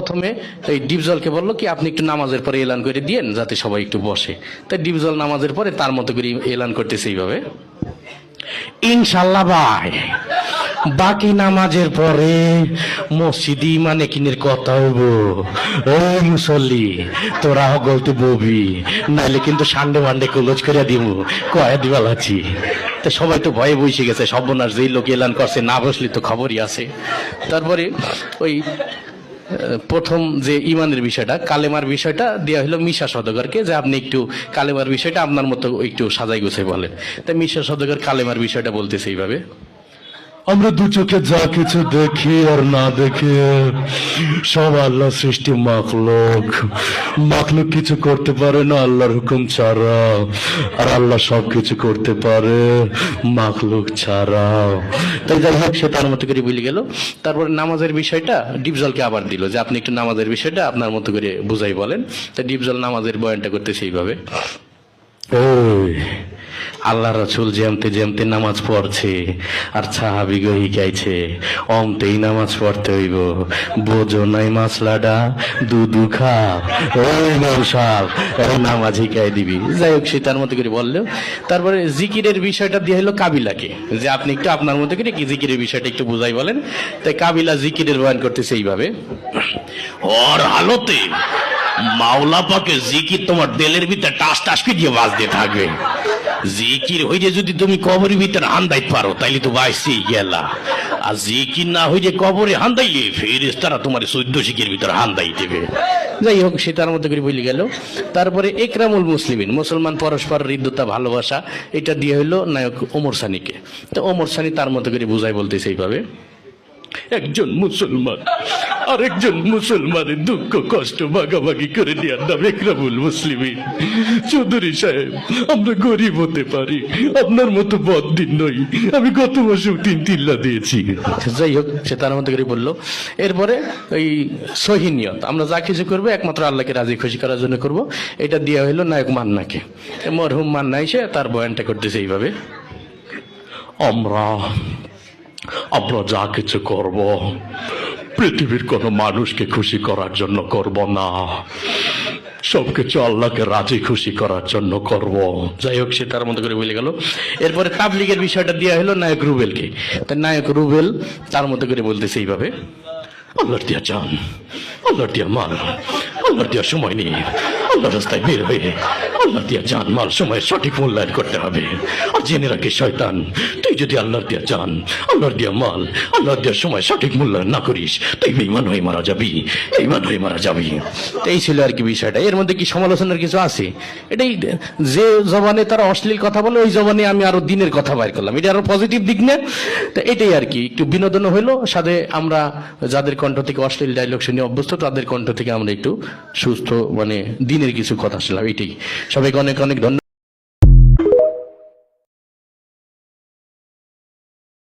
প্রথমে এই ডিপজলকে বললো কি আপনি একটু নামাজের পরে এলান করে দিয়েন যাতে সবাই একটু বসে। তাই ডিপজল নামাজের পরে তার মতো করে এলান করতেছে এইভাবে, ইনশাল্লাহ ভাই বাকি নামাজের পরে মসজিদ ইমানে কিনের কথা হইব, ওই মুসল্লি তোরা গলতে ববি, নাইলে কিন্তু সান্ডে মান্ডে কলজ করে দিব, কয়া দিবা লাছি। তো সবাই তো ভয়ে বসে গেছে, সর্বনাশ যেই লোক এলান করছে না বসলে তো খবরই আছে। তারপরে ওই প্রথম যে ইমানের বিষয়টা, কালেমার বিষয়টা দেওয়া হলো মিশা সওদাগরকে, যে আপনি একটু কালেমার বিষয়টা আপনার মতো একটু সাজাই গুছাই বলেন। তাই মিশা সওদাগর কালেমার বিষয়টা বলতেছে এইভাবে, আমরা দু চোখে যা কিছু দেখি আর না দেখে সব আল্লাহ সৃষ্টি মাখলুক। মাখলুক কিছু করতে পারে না আল্লাহর হুকুম ছাড়া, আর আল্লাহ সব কিছু করতে পারে মাখলুক ছাড়া। তাই যাই হোক সে তার মতো করে বলে গেল। তারপরে নামাজের বিষয়টা ডিপজলকে আবার দিল, যে আপনি একটু নামাজের বিষয়টা আপনার মতো করে বুঝাই বলেন। তাই ডিপজল নামাজের বয়ানটা করতেছে এইভাবে, ওই আল্লাহ রসুল যেমতে যেমতে নামাজ পড়ছে আর সাহাবি শিখাইছে অমতেই নামাজ পড়তে হইব, বোঝো নাই মাসলাডা দুধু খা, ওই মৌসাব নামাজ শিখাই দিবি। যাই হোক সে তার মতো করে বললো। তারপরে জিকিরের বিষয়টা দিয়ে হলো কাবিলাকে, যে আপনি একটু আপনার মতো করে কি জিকিরের বিষয়টা একটু বুঝাই বলেন। তাই কাবিলা জিকিরের বয়ান করতেছে এইভাবে, ওর হালতে মাওলা পাকে জিকির তোমার দিলের ভিতরে টাস টাস দিয়ে বাজতে থাকবে। জিকির হইলে যদি তুমি কবরের ভিতরে হান্দাই পারো তাইলে তো বাইসি গেলা, আর জিকির না হইলে কবরে হান্দাইলে ফেরেশতারা তোমার 14 শিখের ভিতরে হান্দাই দেবে। যাই হোক সে তার মতো করে বলে গেল। তারপরে একরামুল মুসলিমিন, মুসলমান পরস্পর হৃদ্যতা ভালোবাসা, এটা দিয়ে হইলো নায়ক ওমর সানিকে। তো ওমর সানি তার মতো করে বুঝাই বলতেছে এইভাবে, একজন মুসলমান আরেকজন মুসলমানের দুঃখ কষ্ট ভাগাভাগি করে নেওয়ার নাম একরামুল মুসলিমিন। চৌধুরী সাহেব, আমরা গরিব হতে পারি, আপনার মতো বদদিন নই। আমি গত মাসেও 3 তিল্লা দিয়েছি। যাই হোক সে তার মতো করে বললো। এরপরে ওই সহিনিয়ত, আমরা যা কিছু করবো একমাত্র আল্লাহকে রাজি খুশি করার জন্য করব, এটা দেওয়া হইলো নায়ক মান্নাকে। মরহুম মান্না এসে তার বয়ানটা করতেছে এইভাবে, আমরা যা কিছু করব পৃথিবীর কোনো মানুষকে খুশি করার জন্য করব না, সবকিছু আল্লাহকে রাজি খুশি করার জন্য করব। যাই হোক সে তার মতো করে বলে গেল। এরপরে তাবলীগের বিষয়টা দেওয়া হলো নায়ক রুবেলকে। তাই নায়ক রুবেল তার মতো করে বলতেছে এইভাবে, আল্লাহর দিয়া জান, আল্লাহর দিয়া মাল, আল্লাহর দিয়া সময় নিয়ে আল্লাহর রাস্তায় বের হয়ে আল্লাহর দিয়া জান মাল সময়ের সঠিক মূল্যায়ন করতে হবে। আর জেনে রাখি শয়তান, তুই যদি আল্লাহর দিয়া জান, আল্লাহর দিয়া মাল, আল্লাহর দিয়া সময় সঠিক মূল্যায়ন না করিস, তুই বেঈমান হয়ে মারা যাবি, বেঈমান হয়ে মারা যাবি। এই ছিল আর কি বিষয়টা। এর মধ্যে কি সমালোচনার কিছু আছে? এটাই, যে জবানে তারা অশ্লীল কথা বলে ওই জবানে আমি আরো দিনের কথা বাইর করলাম, এটা আরো পজিটিভ দিক না। তো এটাই আর কি, একটু বিনোদন হইলো, সাথে আমরা যাদের কণ্ঠ থেকে অশ্লীল ডায়লগ শুনে অভ্যস্ত তাদের কণ্ঠ থেকে আমরা একটু সুস্থ মানে দিনের কিছু কথা শুনলাম। এটাই, সবাইকে অনেক অনেক ধন্যবাদ।